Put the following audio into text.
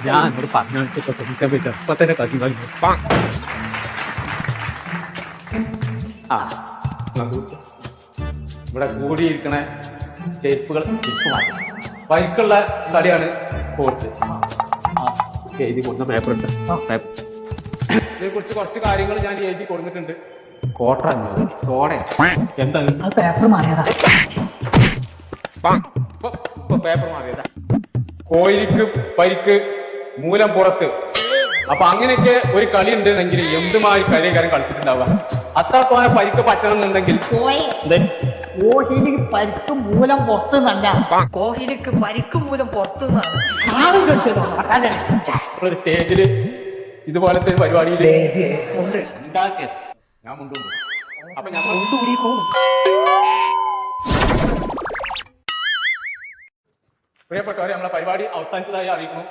ഞാൻ എന്നോട് പറഞ്ഞിട്ട് ഇപ്പൊ തന്നെ കത്തി കഴിഞ്ഞു. ആ ഇവിടെ കൂടിയിരിക്കണ ചെരുപ്പുകൾ തിരിച്ചു മാറ്റും. ബൈക്കുള്ള കളിയാണ് കോഴ്സ്. എഴുതി കൊടുത്ത പേപ്പർ ഉണ്ട്. ഇതിനെ കുറിച്ച് കുറച്ച് കാര്യങ്ങൾ ഞാൻ എഴുതി കൊടുത്തിട്ടുണ്ട്. കോട്ട സോഡ എന്താണ് പേപ്പർ മാറിയതാ. പേപ്പർ മാറിയതാ. കോയിലിക്ക് പരിക്ക് മൂലം പുറത്ത്. അപ്പൊ അങ്ങനെയൊക്കെ ഒരു കളി ഉണ്ടെന്നെങ്കിൽ എന്തുമായി കളിക്കാരൻ കളിച്ചിട്ടുണ്ടാവുക. അത്രത്തോനെ പരിക്ക് പറ്റണമെന്നുണ്ടെങ്കിൽ കോഹ്ലിക്ക് പരിക്ക് മൂലം പുറത്തുനിന്നല്ല, കോഹ്ലിക്ക് പരിക്ക് മൂലം പുറത്തുനിന്നാണ്. ഒരു സ്റ്റേജില് ഇതുപോലത്തെ ഒരു പരിപാടിയിൽ ഉണ്ടാക്കിയത് ഞാൻ മുണ്ടുണ്ട്. അപ്പൊ ഞാൻ പ്രിയപ്പെട്ടവരെ, നമ്മളെ പരിപാടി അവസാനിച്ചതായി അറിയിക്കുന്നു.